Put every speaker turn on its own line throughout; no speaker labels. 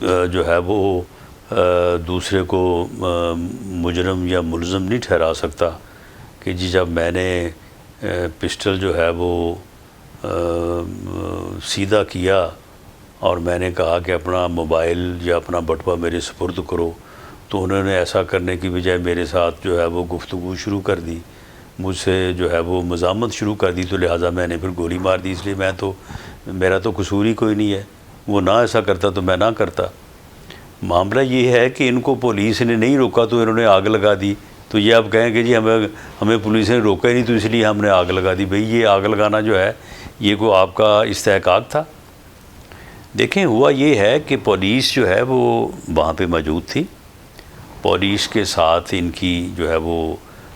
جو ہے وہ دوسرے کو مجرم یا ملزم نہیں ٹھہرا سکتا کہ جی جب میں نے پسٹل جو ہے وہ سیدھا کیا اور میں نے کہا کہ اپنا موبائل یا اپنا بٹوا میرے سپرد کرو، تو انہوں نے ایسا کرنے کی بجائے میرے ساتھ جو ہے وہ گفتگو شروع کر دی، مجھ سے جو ہے وہ مزاحمت شروع کر دی، تو لہٰذا میں نے پھر گولی مار دی، اس لیے میرا تو قصور ہی کوئی نہیں ہے، وہ نہ ایسا کرتا تو میں نہ کرتا۔ معاملہ یہ ہے کہ ان کو پولیس نے نہیں روکا تو انہوں نے آگ لگا دی، تو یہ آپ کہیں کہ جی ہمیں پولیس نے روکا ہی نہیں تو اس لیے ہم نے آگ لگا دی۔ بھئی یہ آگ لگانا جو ہے یہ کوئی آپ کا استحقاق تھا؟ دیکھیں ہوا یہ ہے کہ پولیس جو ہے وہ وہاں پہ موجود تھی، پولیس کے ساتھ ان کی جو ہے وہ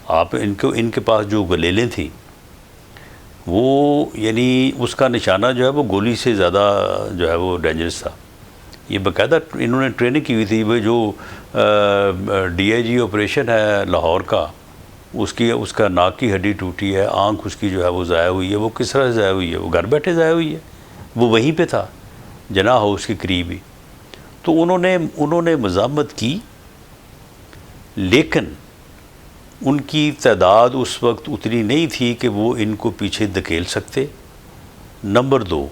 ان کے پاس جو گلیلیں تھیں وہ یعنی اس کا نشانہ جو ہے وہ گولی سے زیادہ جو ہے وہ ڈینجرس تھا۔ یہ باقاعدہ انہوں نے ٹریننگ کی ہوئی تھی، وہ جو ڈی آئی جی آپریشن ہے لاہور کا، اس کا ناک کی ہڈی ٹوٹی ہے، آنکھ اس کی جو ہے وہ ضائع ہوئی ہے۔ وہ کس طرح سے ضائع ہوئی ہے؟ وہ گھر بیٹھے ضائع ہوئی ہے، وہ وہیں پہ تھا جناح ہاؤس کے قریب ہی۔ تو انہوں نے مزاحمت کی، لیکن ان کی تعداد اس وقت اتنی نہیں تھی کہ وہ ان کو پیچھے دھکیل سکتے۔ نمبر 2،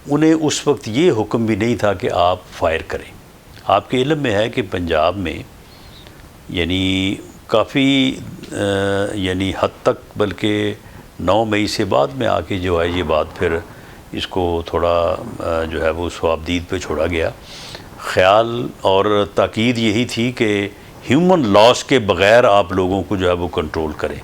انہیں اس وقت یہ حکم بھی نہیں تھا کہ آپ فائر کریں۔ آپ کے علم میں ہے کہ پنجاب میں یعنی کافی یعنی حد تک، بلکہ 9 مئی سے بعد میں آ کے جو ہے یہ بات پھر اس کو تھوڑا جو ہے وہ ثوابدید پہ چھوڑا گیا۔ خیال اور تاکید یہی تھی کہ ہیومن لاس کے بغیر آپ لوگوں کو جو ہے وہ کنٹرول کریں۔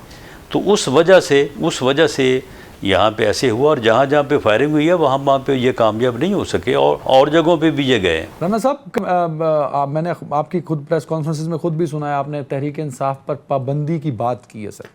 تو اس وجہ سے یہاں پہ ایسے ہوا، اور جہاں جہاں پہ فائرنگ ہوئی ہے وہاں پہ یہ کامیاب نہیں ہو سکے، اور جگہوں پہ بھی یہ گئے۔
رانا صاحب، میں نے آپ کی خود پریس کانفرنسز میں خود بھی سنا ہے، آپ نے تحریک انصاف پر پابندی کی بات کی ہے سر،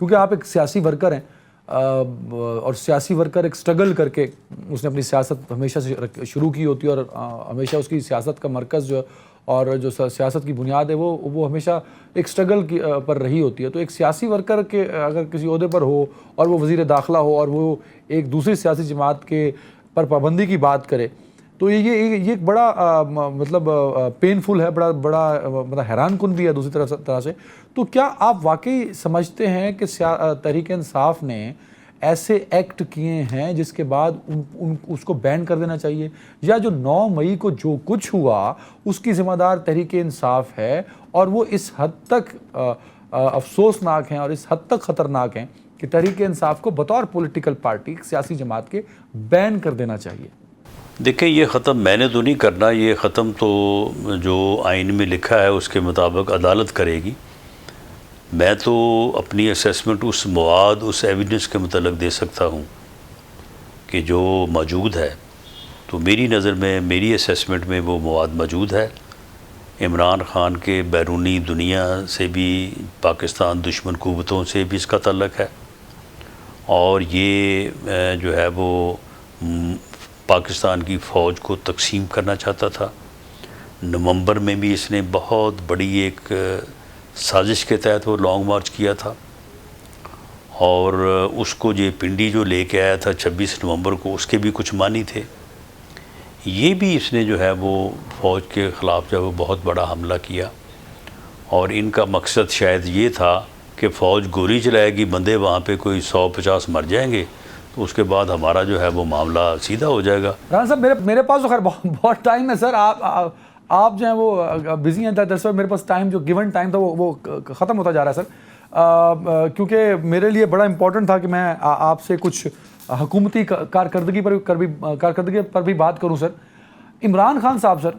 کیونکہ آپ ایک سیاسی ورکر ہیں، اور سیاسی ورکر ایک سٹرگل کر کے اس نے اپنی سیاست ہمیشہ سے شروع کی ہوتی ہے، اور ہمیشہ اس کی سیاست کا مرکز جو اور جو سیاست کی بنیاد ہے وہ ہمیشہ ایک سٹرگل پر رہی ہوتی ہے۔ تو ایک سیاسی ورکر کے اگر کسی عہدے پر ہو اور وہ وزیر داخلہ ہو اور وہ ایک دوسری سیاسی جماعت کے پر پابندی کی بات کرے، تو یہ ایک بڑا مطلب پینفل ہے، بڑا مطلب حیران کن بھی ہے دوسری طرح سے۔ تو کیا آپ واقعی سمجھتے ہیں کہ تحریک انصاف نے ایسے ایکٹ کیے ہیں جس کے بعد اس کو بین کر دینا چاہیے، یا جو 9 مئی کو جو کچھ ہوا اس کی ذمہ دار تحریک انصاف ہے، اور وہ اس حد تک افسوسناک ہیں اور اس حد تک خطرناک ہیں کہ تحریک انصاف کو بطور پولیٹیکل پارٹی سیاسی جماعت کے بین کر دینا چاہیے؟
دیکھیں یہ ختم میں نے تو نہیں کرنا، یہ ختم تو جو آئین میں لکھا ہے اس کے مطابق عدالت کرے گی۔ میں تو اپنی اسیسمنٹ اس مواد، اس ایویڈنس کے متعلق دے سکتا ہوں کہ جو موجود ہے، تو میری نظر میں، میری اسیسمنٹ میں وہ مواد موجود ہے۔ عمران خان کے بیرونی دنیا سے بھی، پاکستان دشمن قوتوں سے بھی اس کا تعلق ہے، اور یہ جو ہے وہ پاکستان کی فوج کو تقسیم کرنا چاہتا تھا۔ نومبر میں بھی اس نے بہت بڑی ایک سازش کے تحت وہ لانگ مارچ کیا تھا، اور اس کو یہ پنڈی جو لے کے آیا تھا 26 نومبر کو، اس کے بھی کچھ معنی تھے۔ یہ بھی اس نے جو ہے وہ فوج کے خلاف جو ہے وہ بہت بڑا حملہ کیا، اور ان کا مقصد شاید یہ تھا کہ فوج گولی چلائے گی، بندے وہاں پہ کوئی 150 مر جائیں گے، تو اس کے بعد ہمارا جو ہے وہ معاملہ سیدھا ہو جائے گا۔
رانا صاحب، میرے پاس تو خیر بہت ٹائم ہے سر، آپ جو ہیں وہ بزی ہیں، دراصل میرے پاس ٹائم جو گیون ٹائم تھا وہ ختم ہوتا جا رہا ہے سر، کیونکہ میرے لیے بڑا امپورٹنٹ تھا کہ میں آپ سے کچھ حکومتی کارکردگی پر بھی بات کروں سر۔ عمران خان صاحب سر،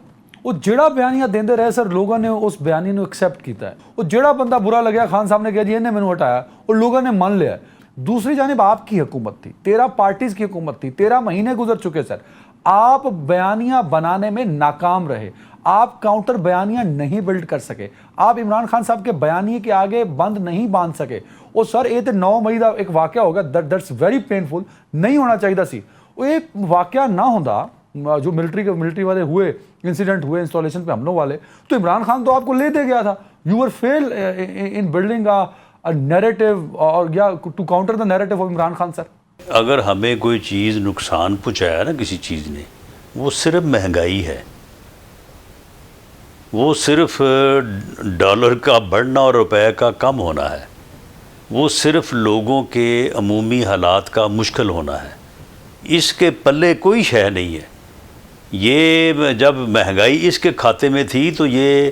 وہ جڑا بیانیاں دیندے رہے سر، لوگوں نے اس بیانی کو ایکسیپٹ کیتا ہے، وہ جڑا بندہ برا لگیا خان صاحب نے کہا جی انہیں مینوں ہٹایا، اور لوگوں نے مان لیا۔ دوسری جانب آپ کی حکومت تھی، 13 پارٹیز کی حکومت تھی، 13 مہینے گزر چکے سر، آپ بیانیاں بنانے میں ناکام رہے، آپ کاؤنٹر بیانیاں نہیں بلڈ کر سکے، آپ عمران خان صاحب کے بیانیے کے آگے بند نہیں باندھ سکے۔ اور سر یہ تو 9 مئی کا ایک واقعہ ہوگا، دیٹس ویری پینفل، نہیں ہونا چاہیے سی۔ وہ ایک واقعہ نہ ہوتا جو ملٹری والے ہوئے، انسیڈنٹ ہوئے انسٹالیشن پہ حملوں والے، تو عمران خان تو آپ کو لے دے گیا تھا۔ You are fail in building narrative, اور یا to counter the narrative of Imran Khan sir.
اگر ہمیں کوئی چیز نقصان پہنچایا نا کسی چیز نے، وہ صرف مہنگائی ہے۔ وہ صرف ڈالر کا بڑھنا اور روپے کا کم ہونا ہے، وہ صرف لوگوں کے عمومی حالات کا مشکل ہونا ہے، اس کے پلے کوئی شے نہیں ہے۔ یہ جب مہنگائی اس کے کھاتے میں تھی تو یہ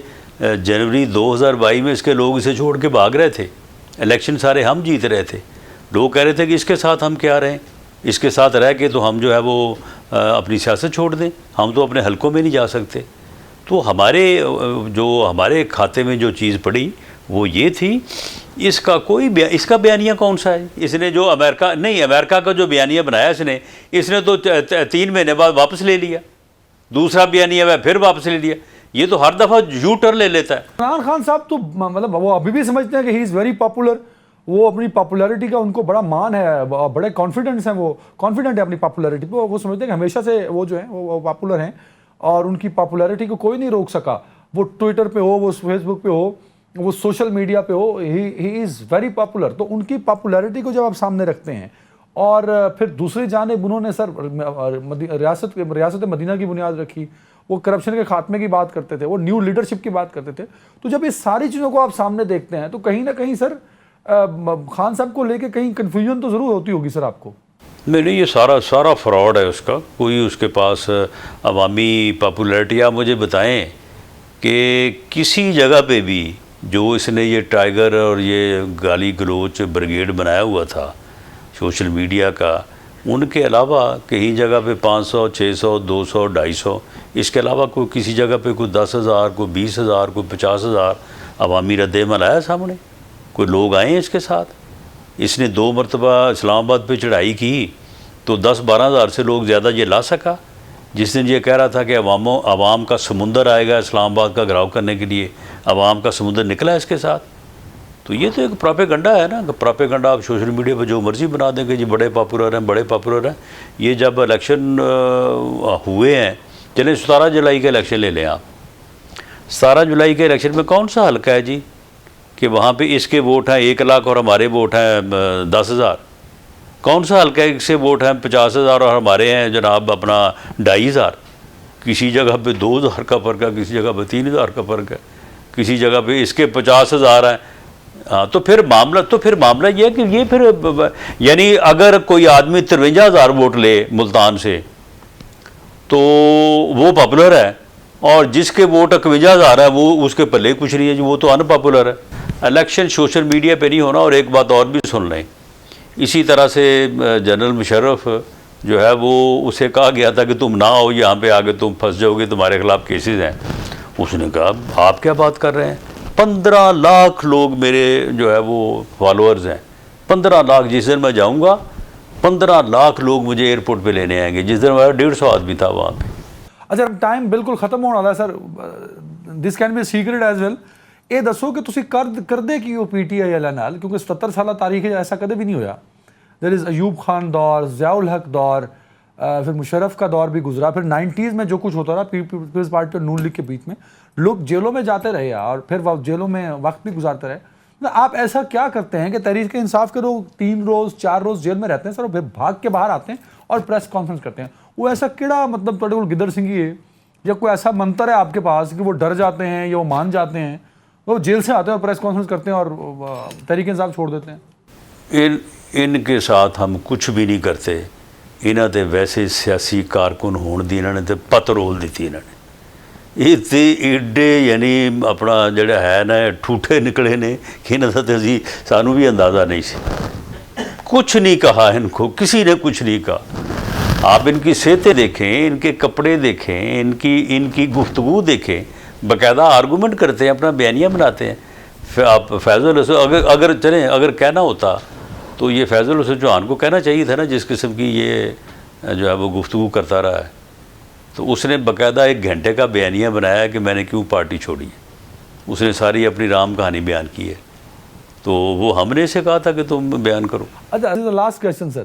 جنوری 2022 میں اس کے لوگ اسے چھوڑ کے بھاگ رہے تھے، الیکشن سارے ہم جیت رہے تھے، لوگ کہہ رہے تھے کہ اس کے ساتھ ہم کیا رہیں، اس کے ساتھ رہ کے تو ہم جو ہے وہ اپنی سیاست چھوڑ دیں، ہم تو اپنے حلقوں میں نہیں جا سکتے۔ تو ہمارے کھاتے میں جو چیز پڑی وہ یہ تھی، اس کا بیانیہ کون سا ہے؟ اس نے جو امریکہ کا جو بیانیہ بنایا اس نے تو 3 مہینے بعد واپس لے لیا، دوسرا بیانیہ ہے پھر واپس لے لیا، یہ تو ہر دفعہ یو ٹرن لے لیتا ہے۔
عمران خان صاحب تو مطلب وہ ابھی بھی سمجھتے ہیں کہ ہی از ویری پاپولر، وہ اپنی پاپولیرٹی کا ان کو بڑا مان ہے، بڑے کانفیڈنس ہیں، وہ کانفیڈنٹ ہے اپنی پاپولیرٹی پہ، وہ سمجھتے ہیں کہ ہمیشہ سے وہ جو ہیں وہ پاپولر ہیں اور ان کی پاپولیرٹی کو کوئی نہیں روک سکا، وہ ٹویٹر پہ ہو، وہ فیس بک پہ ہو، وہ سوشل میڈیا پہ ہو، ہی از ویری پاپولر۔ تو ان کی پاپولیرٹی کو جب آپ سامنے رکھتے ہیں اور پھر دوسری جانب انہوں نے سر ریاست مدینہ کی بنیاد رکھی، وہ کرپشن کے خاتمے کی بات کرتے تھے، وہ نیو لیڈرشپ کی بات کرتے تھے، تو جب اس ساری چیزوں کو آپ سامنے دیکھتے ہیں تو کہیں نہ کہیں سر خان صاحب کو لے کے کہیں کنفیوژن تو ضرور ہوتی ہوگی سر آپ کو۔
نہیں، یہ سارا فراڈ ہے اس کا، کوئی اس کے پاس عوامی پاپولیرٹی۔ آپ مجھے بتائیں کہ کسی جگہ پہ بھی جو اس نے یہ ٹائیگر اور یہ گالی گلوچ بریگیڈ بنایا ہوا تھا سوشل میڈیا کا، ان کے علاوہ کہیں جگہ پہ 500 600 200 250، اس کے علاوہ کوئی کسی جگہ پہ کوئی 10,000 کوئی 20,000 کوئی 50,000 عوامی رد عمل آیا سامنے؟ کوئی لوگ آئے ہیں اس کے ساتھ؟ اس نے 2 مرتبہ اسلام آباد پہ چڑھائی کی تو 10-12 ہزار سے لوگ زیادہ یہ لا سکا۔ جس دن یہ کہہ رہا تھا کہ عوام کا سمندر آئے گا اسلام آباد کا گھراؤ کرنے کے لیے، عوام کا سمندر نکلا اس کے ساتھ۔ تو یہ تو ایک پراپیگنڈا ہے نا، پراپیگنڈا آپ سوشل میڈیا پہ جو مرضی بنا دیں کہ جی بڑے پاپولر ہیں۔ یہ جب الیکشن ہوئے ہیں، چلیں 17 جولائی کے الیکشن لے لیں آپ، 17 جولائی کے الیکشن میں کون سا حلقہ ہے جی کہ وہاں پہ اس کے ووٹ ہیں 1 لاکھ اور ہمارے ووٹ ہیں 10,000؟ کون سا حلقہ ہے اس سے ووٹ ہیں 50,000 اور ہمارے ہیں جناب اپنا 2,500؟ کسی جگہ پہ 2,000 کا فرق ہے، کسی جگہ پہ 3,000 کا فرق ہے، کسی جگہ پہ اس کے 50,000 ہیں۔ ہاں، تو پھر معاملہ یہ ہے کہ یہ پھر یعنی اگر کوئی آدمی 53,000 ووٹ لے ملتان سے تو وہ پاپولر ہے، اور جس کے ووٹ 51,000 ہے وہ اس کے پلے کچھ نہیں ہے جی، وہ تو ان پاپولر ہے۔ الیکشن سوشل میڈیا پہ نہیں ہونا۔ اور ایک بات اور بھی سن لیں، اسی طرح سے جنرل مشرف جو ہے وہ اسے کہا گیا تھا کہ تم نہ آؤ یہاں پہ، آگے تم پھنس جاؤ گے، تمہارے خلاف کیسز ہیں۔ اس نے کہا آپ کیا بات کر رہے ہیں، 15 لاکھ لوگ میرے جو ہے وہ فالوورز ہیں، 15 لاکھ، جس دن میں جاؤں گا 15 لاکھ لوگ مجھے ایئرپورٹ پہ لینے آئیں گے، جس دن میرا 150 آدمی تھا وہاں پہ۔
اچھا ٹائم بالکل ختم ہونے والا ہے sir, this can be secret as well. یہ دسو کہ تسی کردے کی ہو پی ٹی آئی والے نال، کیونکہ 77 سالہ تاریخ ہے ایسا کدے بھی نہیں ہویا۔ دیر از ایوب خان دور، ضیاء الحق دور، پھر مشرف کا دور بھی گزرا، پھر 90s میں جو کچھ ہوتا رہا پیپلز پارٹی اور نون لیگ کے بیچ میں، لوگ جیلوں میں جاتے رہے اور پھر جیلوں میں وقت بھی گزارتے رہے۔ آپ ایسا کیا کرتے ہیں کہ تحریک انصاف کے لوگ 3 روز 4 روز جیل میں رہتے ہیں سر، اور پھر بھاگ کے باہر آتے ہیں اور پریس کانفرنس کرتے ہیں؟ وہ ایسا کیڑا مطلب تھوڑے کو گدڑ سنگھی ہے یا کوئی ایسا منتر ہے آپ کے پاس کہ وہ ڈر جاتے ہیں یا وہ مان جاتے ہیں، وہ جیل سے آتے ہیں اور پریس کانفرنس کرتے ہیں اور تحریک انصاف چھوڑ دیتے ہیں؟
ان کے ساتھ ہم کچھ بھی نہیں کرتے۔ انہوں نے ویسے سیاسی کارکن ہون دی انہوں نے پت رول دیتی، انہوں نے یہ تے ایڈے یعنی اپنا جڑا ہے نا ٹھوٹے نکلے نے کہ انہوں نے تے سانوں بھی اندازہ نہیں سی، کچھ نہیں کہا ان کو، کسی نے کچھ نہیں کہا۔ آپ ان کی صحتیں دیکھیں، ان کے کپڑے دیکھیں، ان کی گفتگو دیکھیں، باقاعدہ آرگومنٹ کرتے ہیں، اپنا بیانیہ بناتے ہیں۔ آپ فیض الحسن اگر کہنا ہوتا تو یہ فیض الحسن چوہان کو کہنا چاہیے تھا نا، جس قسم کی یہ جو ہے وہ گفتگو کرتا رہا ہے۔ تو اس نے باقاعدہ 1 گھنٹے کا بیانیہ بنایا کہ میں نے کیوں پارٹی چھوڑی ہے، اس نے ساری اپنی رام کہانی بیان کی ہے، تو وہ ہم نے اسے کہا تھا کہ تم بیان کرو۔
اچھا لاسٹ کویسچن سر،